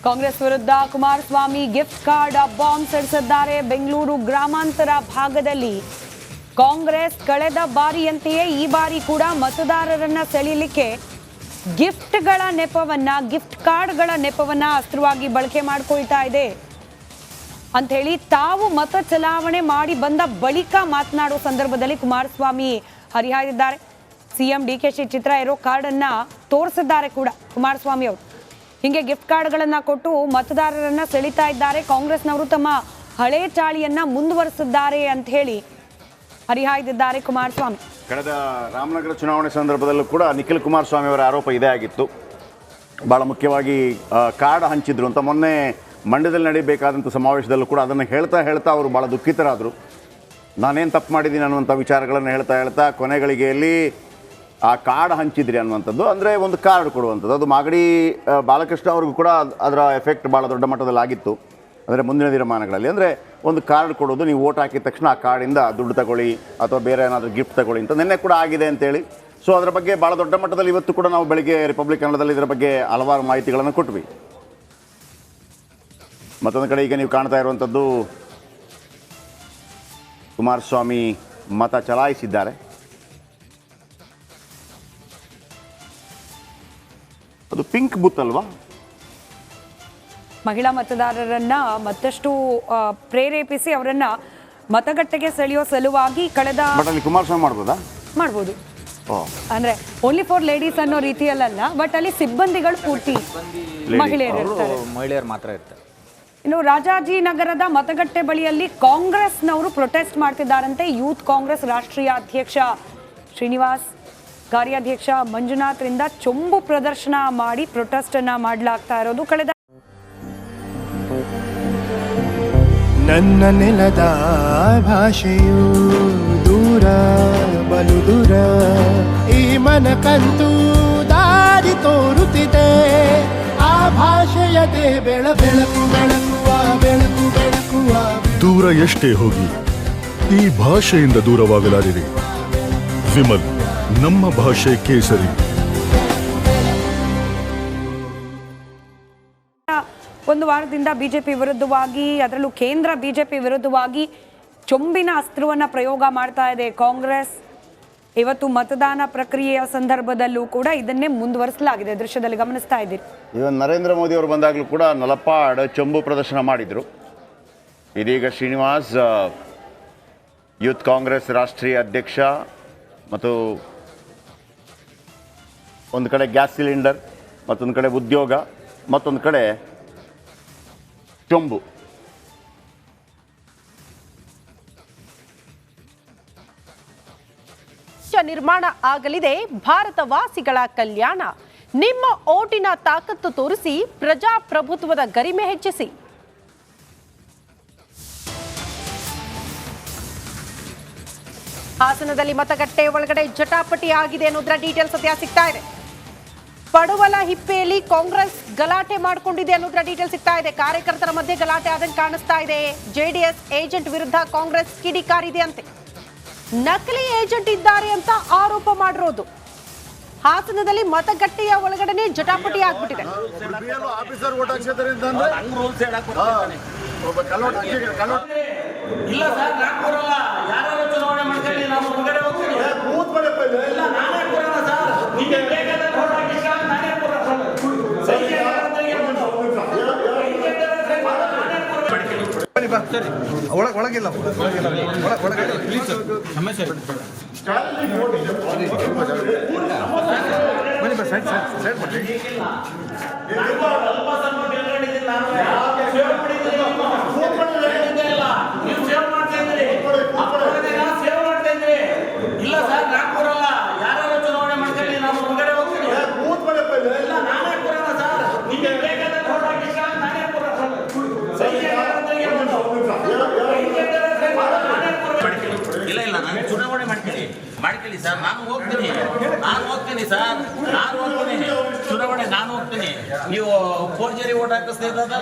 ಕಾಂಗ್ರೆಸ್ ವಿರುದ್ಧ Kumaraswamy gift card bomb ಸಿಡಿಸಿದ್ದಾರೆ. ಬೆಂಗಳೂರು ಗ್ರಾಮಾಂತರ ಭಾಗದಲ್ಲಿ ಕಾಂಗ್ರೆಸ್ ಕಳೆದ ಬಾರಿಯಂತೆಯೇ ಈ ಬಾರಿ ಕೂಡ ಮತದಾರರನ್ನ ಸೆಳೆಯಲಿಕ್ಕೆ ಗಿಫ್ಟ್ಗಳ ನೆಪವನ್ನ, ಗಿಫ್ಟ್ ಕಾರ್ಡ್ಗಳ ನೆಪವನ್ನ ಅಸ್ತ್ರವಾಗಿ ಬಳಕೆ ಮಾಡಿಕೊಳ್ತಾ ಇದೆ ಅಂತ ಹೇಳಿ ತಾವು ಮತ ಚಲಾವಣೆ ಮಾಡಿ ಬಂದ ಬಳಿಕ ಮಾತನಾಡುವ ಸಂದರ್ಭದಲ್ಲಿ ಕುಮಾರಸ್ವಾಮಿ ಹರಿಹಾಯ್ದಿದ್ದಾರೆ. ಸಿಎಂ ಡಿಕೆಶಿ ಚಿತ್ರ ಇರೋ ಕಾರ್ಡ್ ಅನ್ನ ತೋರಿಸಿದ್ದಾರೆ ಕೂಡ ಕುಮಾರಸ್ವಾಮಿ ಅವರು. ಹಿಂಗೆ ಗಿಫ್ಟ್ ಕಾರ್ಡ್ಗಳನ್ನ ಕೊಟ್ಟು ಮತದಾರರನ್ನ ಸೆಳೀತಾ ಇದ್ದಾರೆ. ಕಾಂಗ್ರೆಸ್ನವರು ತಮ್ಮ ಹಳೆ ಚಾಳಿಯನ್ನ ಮುಂದುವರಿಸಿದ್ದಾರೆ ಅಂತ ಹೇಳಿ ಹರಿಹಾಯ್ದಿದ್ದಾರೆ ಕುಮಾರಸ್ವಾಮಿ. ಕಳೆದ ರಾಮನಗರ ಚುನಾವಣೆ ಸಂದರ್ಭದಲ್ಲೂ ಕೂಡ ನಿಖಿಲ್ ಕುಮಾರಸ್ವಾಮಿ ಅವರ ಆರೋಪ ಇದೇ ಆಗಿತ್ತು. ಭಾಳ ಮುಖ್ಯವಾಗಿ ಕಾರ್ಡ್ ಹಂಚಿದ್ರು ಅಂತ. ಮೊನ್ನೆ ಮಂಡ್ಯದಲ್ಲಿ ನಡೀಬೇಕಾದಂಥ ಸಮಾವೇಶದಲ್ಲೂ ಕೂಡ ಅದನ್ನು ಹೇಳ್ತಾ ಅವರು ಭಾಳ ದುಃಖಿತರಾದರು. ನಾನೇನು ತಪ್ಪು ಮಾಡಿದ್ದೀನಿ ಅನ್ನುವಂಥ ವಿಚಾರಗಳನ್ನು ಹೇಳ್ತಾ ಕೊನೆಗಳಿಗೆಯಲ್ಲಿ ಆ ಕಾರ್ಡ್ ಹಂಚಿದ್ರಿ ಅನ್ನುವಂಥದ್ದು, ಅಂದರೆ ಒಂದು ಕಾರ್ಡ್ ಕೊಡುವಂಥದ್ದು. ಅದು ಮಾಗಡಿ ಬಾಲಕೃಷ್ಣ ಅವ್ರಿಗೂ ಕೂಡ ಅದರ ಎಫೆಕ್ಟ್ ಭಾಳ ದೊಡ್ಡ ಮಟ್ಟದಲ್ಲಿ ಆಗಿತ್ತು. ಅಂದರೆ ಮುಂದಿನ ದಿನಮಾನಗಳಲ್ಲಿ ಅಂದರೆ ಒಂದು ಕಾರ್ಡ್ ಕೊಡೋದು, ನೀವು ವೋಟ್ ಹಾಕಿದ ತಕ್ಷಣ ಆ ಕಾರ್ಡಿಂದ ದುಡ್ಡು ತಗೊಳ್ಳಿ ಅಥವಾ ಬೇರೆ ಏನಾದರೂ ಗಿಫ್ಟ್ ತಗೊಳ್ಳಿ ಅಂತ ನಿನ್ನೆ ಕೂಡ ಆಗಿದೆ ಅಂತೇಳಿ. ಸೊ ಅದರ ಬಗ್ಗೆ ಭಾಳ ದೊಡ್ಡ ಮಟ್ಟದಲ್ಲಿ ಇವತ್ತು ಕೂಡ ನಾವು ಬೆಳಗ್ಗೆ ರಿಪಬ್ಲಿಕ್ ಕನ್ನಡದಲ್ಲಿ ಇದರ ಬಗ್ಗೆ ಹಲವಾರು ಮಾಹಿತಿಗಳನ್ನು ಕೊಟ್ವಿ. ಮತ್ತೊಂದು ಕಡೆ ಈಗ ನೀವು ಕಾಣ್ತಾ ಇರುವಂಥದ್ದು ಕುಮಾರಸ್ವಾಮಿ ಮತ ಚಲಾಯಿಸಿದ್ದಾರೆ. ಅದು ಪಿಂಕ್ ಬೂತ್ ಅಲ್ವಾ? ಮಹಿಳಾ ಮತದಾರರನ್ನ ಮತ್ತಷ್ಟು ಪ್ರೇರೇಪಿಸಿ ಅವರನ್ನ ಮತಗಟ್ಟೆಗೆ ಸೆಳೆಯೋ ಸಲುವಾಗಿ ಕಳೆದ ಕುಮಾರಸ್ವಾಮಿ ಮಾಡ್ಬೋದು. ಅಂದ್ರೆ ಓನ್ಲಿ ಫಾರ್ ಲೇಡೀಸ್ ಅನ್ನೋ ರೀತಿಯಲ್ಲ, ಬಟ್ ಅಲ್ಲಿ ಸಿಬ್ಬಂದಿಗಳು ಪೂರ್ತಿ ಮಹಿಳೆಯರು ಮಾತ್ರ ಇರ್ತಾರೆ. ಇನ್ನು ರಾಜಾಜಿನಗರದ ಮತಗಟ್ಟೆ ಬಳಿಯಲ್ಲಿ ಕಾಂಗ್ರೆಸ್ನವರು ಪ್ರೊಟೆಸ್ಟ್ ಮಾಡ್ತಿದ್ದಾರಂತೆ. ಯೂತ್ ಕಾಂಗ್ರೆಸ್ ರಾಷ್ಟ್ರೀಯ ಅಧ್ಯಕ್ಷ ಶ್ರೀನಿವಾಸ್, ಕಾರ್ಯಾಧ್ಯಕ್ಷ ಮಂಜುನಾಥ್ರಿಂದ ಚೊಂಬು ಪ್ರದರ್ಶನ ಮಾಡಿ ಪ್ರೊಟೆಸ್ಟ್ ಅನ್ನ ಮಾಡಲಾಗ್ತಾ ಇರೋದು. ಕಳೆದ ನನ್ನ ನೆಲದ ಭಾಷೆಯು ದೂರ ಬಲು ದೂರ, ಈ ಮನಕಂತೂ ದಾರಿ ತೋರುತ್ತಿದೆ. ಆ ಭಾಷೆಯದೇ ಬೆಳಕು ಬೆಳಕುವ ದೂರ ಎಷ್ಟೇ ಹೋಗಿ ಈ ಭಾಷೆಯಿಂದ ದೂರವಾಗಲಾರಿರಿ. ವಿಮಲ್, ನಮ್ಮ ಭಾಷೆ ಕೇಸರಿ. ಒಂದು ವಾರದಿಂದ ಬಿಜೆಪಿ ವಿರುದ್ಧವಾಗಿ, ಅದರಲ್ಲೂ ಕೇಂದ್ರ ಬಿಜೆಪಿ ವಿರುದ್ಧವಾಗಿ ಚೊಂಬಿನ ಅಸ್ತ್ರವನ್ನ ಪ್ರಯೋಗ ಮಾಡ್ತಾ ಇದೆ ಕಾಂಗ್ರೆಸ್. ಇವತ್ತು ಮತದಾನ ಪ್ರಕ್ರಿಯೆಯ ಸಂದರ್ಭದಲ್ಲೂ ಕೂಡ ಇದನ್ನೇ ಮುಂದುವರಿಸಲಾಗಿದೆ. ದೃಶ್ಯದಲ್ಲಿ ಗಮನಿಸ್ತಾ ಇದ್ದೀರಿ. ಇವನ್ ನರೇಂದ್ರ ಮೋದಿ ಅವರು ಬಂದಾಗಲೂ ಕೂಡ ನಲಪಾಡ್ ಚೊಂಬು ಪ್ರದರ್ಶನ ಮಾಡಿದರು. ಇದೀಗ ಶ್ರೀನಿವಾಸ್, ಯೂತ್ ಕಾಂಗ್ರೆಸ್ ರಾಷ್ಟ್ರೀಯ ಅಧ್ಯಕ್ಷ, ಮತ್ತು ಒಂದು ಕಡೆ ಗ್ಯಾಸ್ ಸಿಲಿಂಡರ್, ಮತ್ತೊಂದು ಕಡೆ ಉದ್ಯೋಗ, ಮತ್ತೊಂದು ಕಡೆ ಚೊಂಬು. ನಿರ್ಮಾಣ ಆಗಲಿದೆ ಭಾರತವಾಸಿಗಳ ಕಲ್ಯಾಣ. ನಿಮ್ಮ ಓಟಿನ ತಾಕತ್ತು ತೋರಿಸಿ ಪ್ರಜಾಪ್ರಭುತ್ವದ ಗರಿಮೆ ಹೆಚ್ಚಿಸಿ. ಹಾಸನದಲ್ಲಿ ಮತಗಟ್ಟೆ ಒಳಗಡೆ ಜಟಾಪಟಿ ಆಗಿದೆ ಅನ್ನೋದರ ಡೀಟೇಲ್ಸ್ ಸದ್ಯ ಸಿಗ್ತಾ ಇದೆ. ಪಡುವಲ ಹಿಪ್ಪೆಯಲ್ಲಿ ಕಾಂಗ್ರೆಸ್ ಗಲಾಟೆ ಮಾಡಿಕೊಂಡಿದೆ ಅನ್ನೋದರ ಡೀಟೇಲ್ ಸಿಗ್ತಾ ಇದೆ. ಕಾರ್ಯಕರ್ತರ ಮಧ್ಯೆ ಗಲಾಟೆ ಆದಂಗೆ ಕಾಣಿಸ್ತಾ ಇದೆ. ಜೆಡಿಎಸ್ ಏಜೆಂಟ್ ವಿರುದ್ಧ ಕಾಂಗ್ರೆಸ್ ಕಿಡಿಕಾರಿದೆ ಅಂತೆ. ನಕಲಿ ಏಜೆಂಟ್ ಇದ್ದಾರೆ ಅಂತ ಆರೋಪ ಮಾಡಿರೋದು. ಹಾಸನದಲ್ಲಿ ಮತಗಟ್ಟೆಯ ಒಳಗಡೆ ಜಟಾಪಟಿ ಆಗ್ಬಿಟ್ಟಿದೆ. ಒಳಗಿಲ್ಲ ಮಾಡ್ಕೊಳ್ಳಿ ಸರ್, ನಾನು ಹೋಗ್ತೀನಿ ಸರ್, ಚುನಾವಣೆ ನಾನು ಹೋಗ್ತೀನಿ. ನೀವು ಫೋರ್ಜರಿ ಓಟ್ ಹಾಕಿಸ್ತಾ ಇದ್ದ